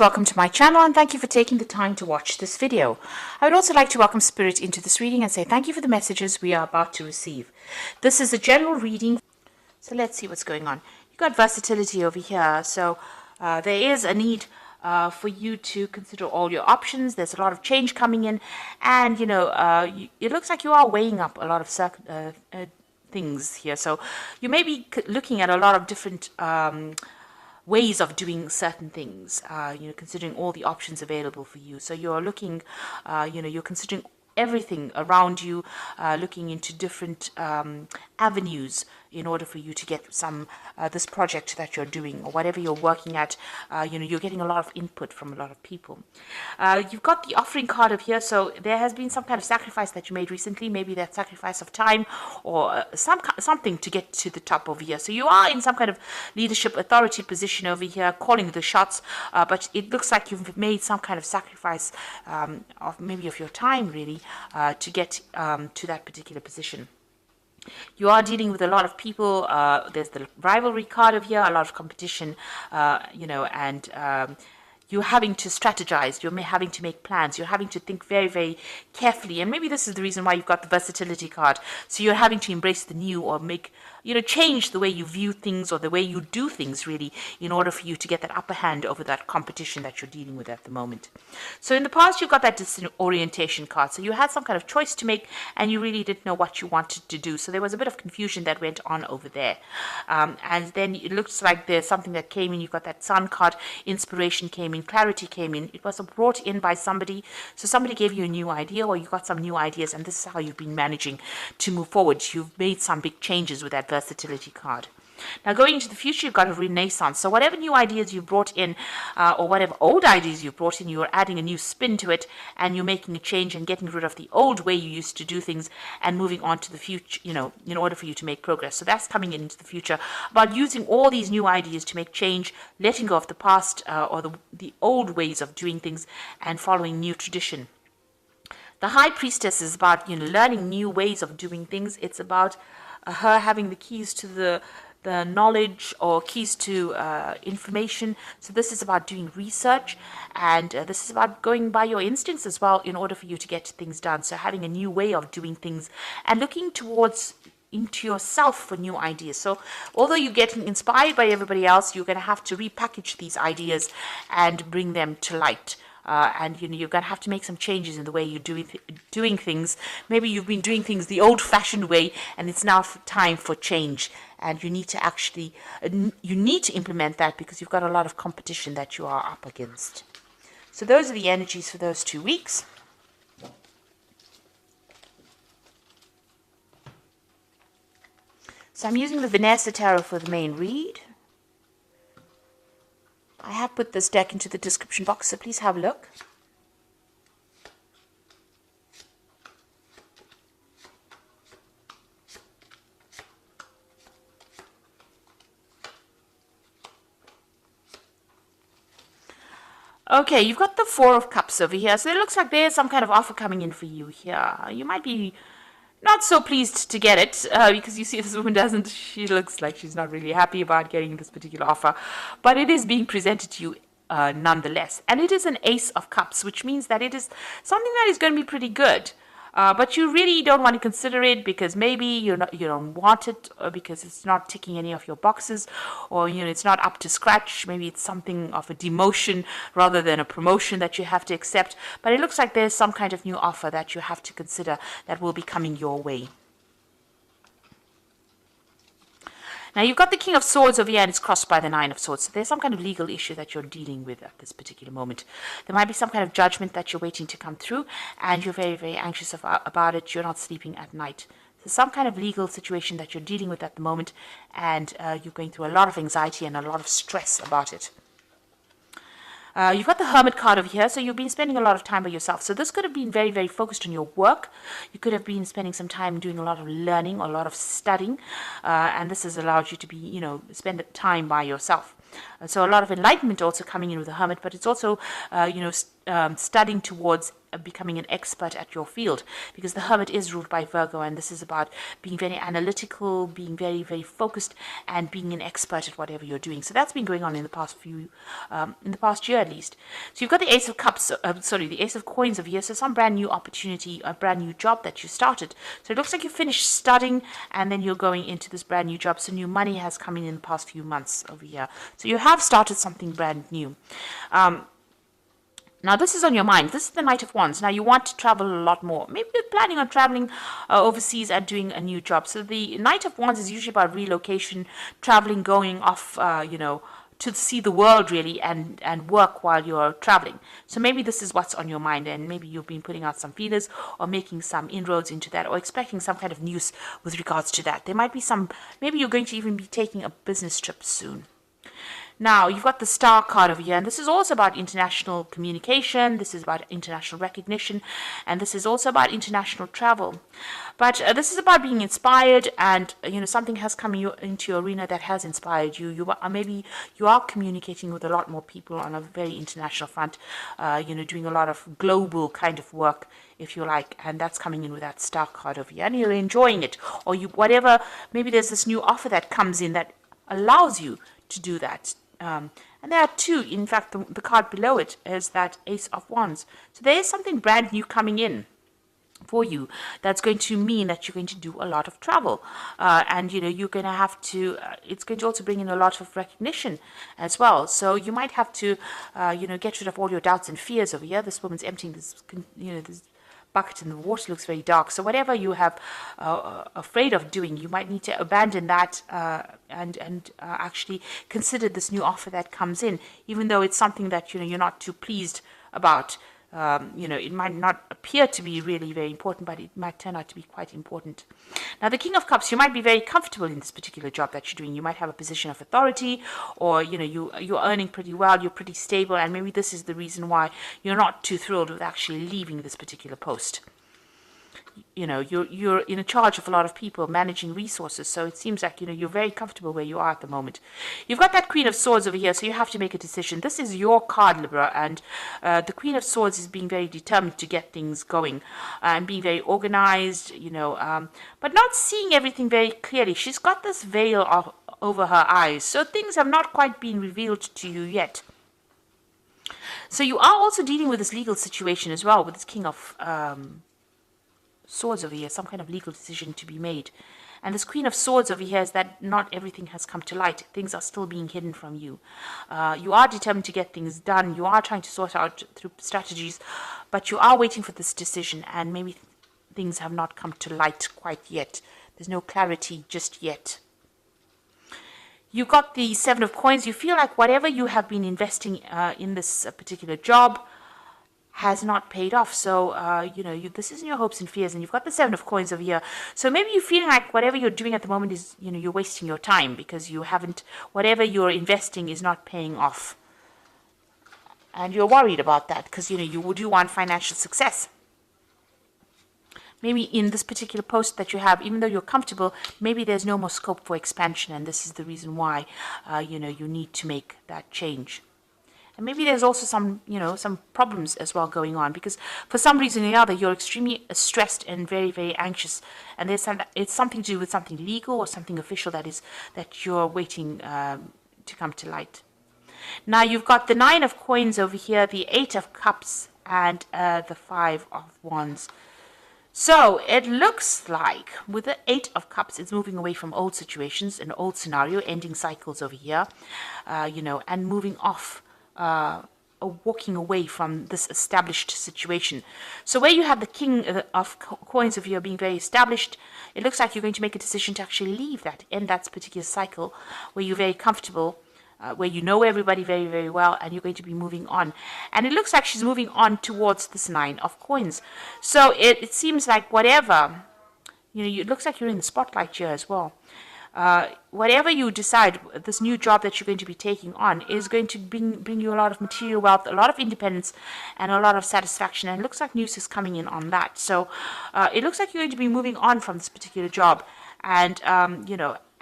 Welcome to my channel and thank you for taking the time to watch this video. I would also like to welcome Spirit into this reading and say thank you for the messages we are about to receive. This is a general reading, so let's see what's going on. You've got versatility over here, so there is a need for you to consider all your options. There's a lot of change coming in, and it looks like you are weighing up a lot of things here. So you may be looking at a lot of different ways of doing certain things, considering all the options available for you. So you're looking, you're considering everything around you, looking into different avenues in order for you to get some this project that you're doing or whatever you're working at. You're getting a lot of input from a lot of people. You've got the offering card of here, so there has been some kind of sacrifice that you made recently, maybe that sacrifice of time or something to get to the top over here. So you are in some kind of leadership authority position over here, calling the shots, but it looks like you've made some kind of sacrifice of your time really to get to that particular position. You are dealing with a lot of people. There's the rivalry card of here, a lot of competition, and you're having to strategize, you're having to make plans, you're having to think very, very carefully. And maybe this is the reason why you've got the versatility card. So you're having to embrace the new or change the way you view things or the way you do things really in order for you to get that upper hand over that competition that you're dealing with at the moment. So in the past, you've got that disorientation card. So you had some kind of choice to make and you really didn't know what you wanted to do. So there was a bit of confusion that went on over there. And then it looks like there's something that came in. You've got that sun card, inspiration came in, clarity came in. It was brought in by somebody. So somebody gave you a new idea or you got some new ideas and this is how you've been managing to move forward. You've made some big changes with that versatility card. Now going into the future, you've got a renaissance. So whatever new ideas you brought in or whatever old ideas you brought in, you're adding a new spin to it and you're making a change and getting rid of the old way you used to do things and moving on to the future, in order for you to make progress. So that's coming into the future about using all these new ideas to make change, letting go of the past or the old ways of doing things and following new tradition. The High Priestess is about learning new ways of doing things. It's about her having the keys to the knowledge or keys to information. So this is about doing research and this is about going by your instincts as well in order for you to get things done. So having a new way of doing things and looking into yourself for new ideas. So although you're getting inspired by everybody else, you're going to have to repackage these ideas and bring them to light. And you're going to have to make some changes in the way you're doing things. Maybe you've been doing things the old-fashioned way and it's now time for change. And you need to implement that because you've got a lot of competition that you are up against. So those are the energies for those 2 weeks. So I'm using the Vanessa Tarot for the main read. I have put this deck into the description box, so please have a look. Okay, you've got the Four of Cups over here, so it looks like there's some kind of offer coming in for you here. You might be not so pleased to get it because you see this woman she looks like she's not really happy about getting this particular offer, but it is being presented to you nonetheless. And it is an Ace of Cups, which means that it is something that is going to be pretty good. But you really don't want to consider it because maybe you don't want it or because it's not ticking any of your boxes or it's not up to scratch. Maybe it's something of a demotion rather than a promotion that you have to accept. But it looks like there's some kind of new offer that you have to consider that will be coming your way. Now, you've got the King of Swords over here and it's crossed by the Nine of Swords. So there's some kind of legal issue that you're dealing with at this particular moment. There might be some kind of judgment that you're waiting to come through and you're very, very anxious about it. You're not sleeping at night. So some kind of legal situation that you're dealing with at the moment and you're going through a lot of anxiety and a lot of stress about it. You've got the Hermit card over here, so you've been spending a lot of time by yourself. So this could have been very, very focused on your work. You could have been spending some time doing a lot of learning or a lot of studying, and this has allowed you to be, spend time by yourself. So a lot of enlightenment also coming in with the Hermit, but it's also, studying towards becoming an expert at your field, because the Hermit is ruled by Virgo, and this is about being very analytical, being very, very focused, and being an expert at whatever you're doing. So that's been going on in the past in the past year at least. So you've got the Ace of Cups, the Ace of Coins over here. So some brand new opportunity, a brand new job that you started. So it looks like you finished studying, and then you're going into this brand new job. So new money has come in the past few months over here. So you have started something brand new. Now, this is on your mind. This is the Knight of Wands. Now, you want to travel a lot more. Maybe you're planning on traveling overseas and doing a new job. So the Knight of Wands is usually about relocation, traveling, going off, to see the world, really, and work while you're traveling. So maybe this is what's on your mind, and maybe you've been putting out some feelers or making some inroads into that, or expecting some kind of news with regards to that. There might be maybe you're going to even be taking a business trip soon. Now, you've got the Star card over here, and this is also about international communication, this is about international recognition, and this is also about international travel. But this is about being inspired, and, something has come into your arena that has inspired you. Maybe you are communicating with a lot more people on a very international front, doing a lot of global kind of work, if you like, and that's coming in with that Star card over here, and you're enjoying it, or maybe there's this new offer that comes in that allows you to do that. And there are two, in fact, the card below it is that Ace of Wands. So there is something brand new coming in for you that's going to mean that you're going to do a lot of travel. And, you're going to have to, it's going to also bring in a lot of recognition as well. So you might have to, get rid of all your doubts and fears over here. This woman's emptying this, this bucket in the water looks very dark. So whatever you have afraid of doing, you might need to abandon that and actually consider this new offer that comes in, even though it's something that you're not too pleased about. It might not appear to be really very important, but it might turn out to be quite important. Now, the King of Cups, you might be very comfortable in this particular job that you're doing. You might have a position of authority, or, you're earning pretty well, you're pretty stable, and maybe this is the reason why you're not too thrilled with actually leaving this particular post. You're in charge of a lot of people, managing resources, so it seems like you're very comfortable where you are at the moment. You've got that Queen of Swords over here, so you have to make a decision. This is your card, Libra, and the Queen of Swords is being very determined to get things going and being very organized, but not seeing everything very clearly. She's got this veil over her eyes, so things have not quite been revealed to you yet. So you are also dealing with this legal situation as well, with this King of Swords over here, some kind of legal decision to be made. And this Queen of Swords over here is that not everything has come to light. Things are still being hidden from you. You are determined to get things done. You are trying to sort out through strategies, but you are waiting for this decision, and maybe things have not come to light quite yet. There's no clarity just yet. You got the Seven of Coins. You feel like whatever you have been investing in this particular job has not paid off. So, this isn't your hopes and fears, and you've got the Seven of Coins over here. So maybe you're feeling like whatever you're doing at the moment is, you're wasting your time because whatever you're investing is not paying off. And you're worried about that because, you do want financial success. Maybe in this particular post that you have, even though you're comfortable, maybe there's no more scope for expansion, and this is the reason why, you need to make that change. And maybe there's also some problems as well going on, because for some reason or another, you're extremely stressed and very, very anxious. And it's something to do with something legal or something official that you're waiting to come to light. Now, you've got the Nine of Coins over here, the Eight of Cups, and the Five of Wands. So it looks like with the Eight of Cups, it's moving away from old situations, an old scenario, ending cycles over here, and moving off, walking away from this established situation. So where you have the King of Coins over here being very established, it looks like you're going to make a decision to actually leave that, end that particular cycle where you're very comfortable, where you know everybody very, very well, and you're going to be moving on. And it looks like she's moving on towards this Nine of Coins. So it seems like whatever, it looks like you're in the spotlight here as well. Whatever you decide, this new job that you're going to be taking on is going to bring you a lot of material wealth, a lot of independence, and a lot of satisfaction. And it looks like news is coming in on that. So it looks like you're going to be moving on from this particular job, and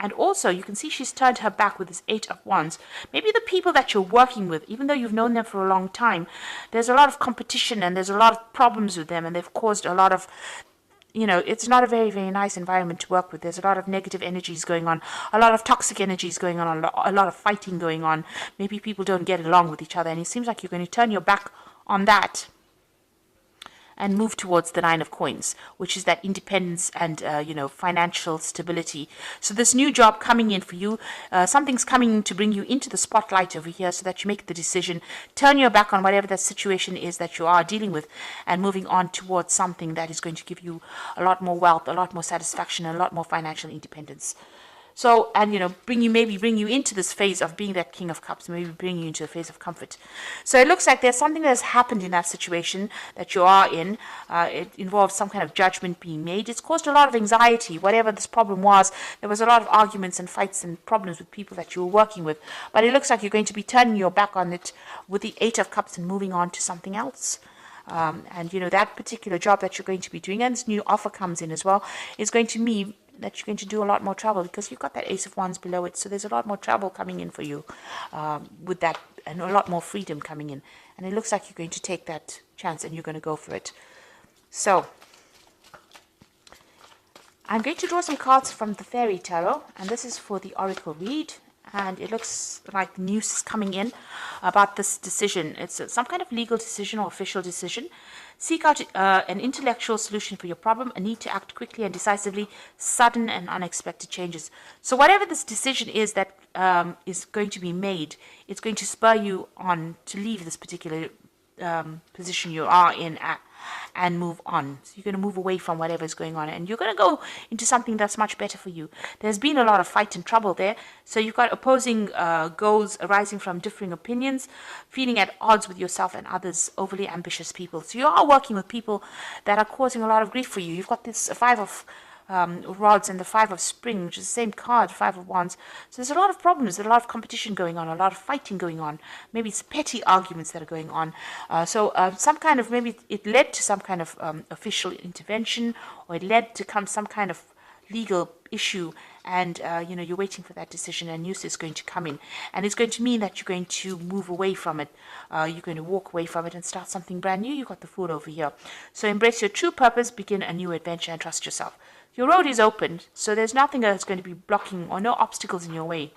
And also, you can see she's turned her back with this Eight of Wands. Maybe the people that you're working with, even though you've known them for a long time, there's a lot of competition and there's a lot of problems with them, and they've caused a lot of, it's not a very, very nice environment to work with. There's a lot of negative energies going on, a lot of toxic energies going on, a lot of fighting going on. Maybe people don't get along with each other, and it seems like you're going to turn your back on that and move towards the Nine of Coins, which is that independence and, financial stability. So this new job coming in for you, something's coming to bring you into the spotlight over here so that you make the decision, turn your back on whatever the situation is that you are dealing with, and moving on towards something that is going to give you a lot more wealth, a lot more satisfaction, and a lot more financial independence. So, and bring you into this phase of being that King of Cups, maybe bring you into a phase of comfort. So it looks like there's something that has happened in that situation that you are in. It involves some kind of judgment being made. It's caused a lot of anxiety, whatever this problem was. There was a lot of arguments and fights and problems with people that you were working with. But it looks like you're going to be turning your back on it with the Eight of Cups and moving on to something else. And that particular job that you're going to be doing, and this new offer comes in as well, is going to mean that you're going to do a lot more travel, because you've got that Ace of Wands below it. So there's a lot more travel coming in for you with that, and a lot more freedom coming in. And it looks like you're going to take that chance and you're going to go for it. So I'm going to draw some cards from the Fairy Tarot, and this is for the Oracle read. And it looks like news is coming in about this decision. It's some kind of legal decision or official decision. Seek out an intellectual solution for your problem, a need to act quickly and decisively, sudden and unexpected changes. So whatever this decision is that is going to be made, it's going to spur you on to leave this particular position you are in and move on. So you're going to move away from whatever is going on, and you're going to go into something that's much better for you. There's been a lot of fight and trouble there, so you've got opposing goals arising from differing opinions, feeling at odds with yourself and others, overly ambitious people. So you are working with people that are causing a lot of grief for you. You've got this Five of rods and the Five of Spring, which is the same card, Five of Wands. So there's a lot of problems, there's a lot of competition going on, a lot of fighting going on. Maybe it's petty arguments that are going on. Some kind of, maybe it led to some kind of official intervention, or it led to some kind of legal issue, and you're waiting for that decision, and news is going to come in, and it's going to mean that you're going to move away from it. You're going to walk away from it and start something brand new. You've got the Fool over here. So embrace your true purpose, begin a new adventure, and trust yourself. Your road is open, so there's nothing that's going to be blocking, or no obstacles in your way.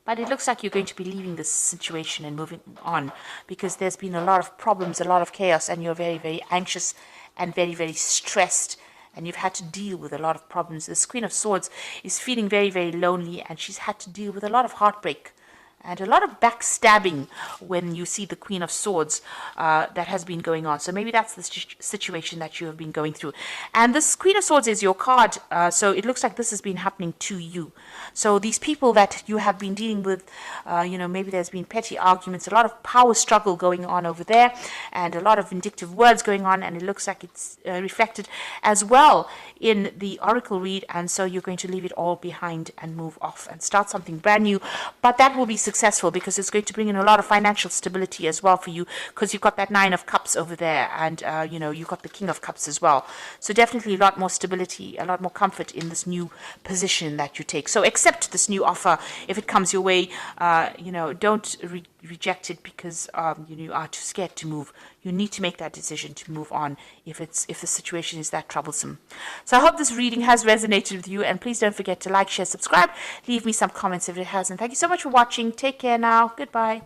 But it looks like you're going to be leaving this situation and moving on, because there's been a lot of problems, a lot of chaos, and you're very, very anxious and very, very stressed, and you've had to deal with a lot of problems. This Queen of Swords is feeling very, very lonely, and she's had to deal with a lot of heartbreak and a lot of backstabbing when you see the Queen of Swords that has been going on. So maybe that's the situation that you have been going through. And this Queen of Swords is your card, so it looks like this has been happening to you. So these people that you have been dealing with, maybe there's been petty arguments, a lot of power struggle going on over there, and a lot of vindictive words going on, and it looks like it's reflected as well in the Oracle read. And so you're going to leave it all behind and move off and start something brand new. But that will be successful, because it's going to bring in a lot of financial stability as well for you, because you've got that Nine of Cups over there, and you've got the King of Cups as well. So definitely a lot more stability, a lot more comfort in this new position that you take. So accept this new offer if it comes your way. Don't reject it because you are too scared to move. You need to make that decision to move on if the situation is that troublesome. So I hope this reading has resonated with you, and please don't forget to like, share, subscribe, leave me some comments if it hasn't. Thank you so much for watching. Take care now. Goodbye.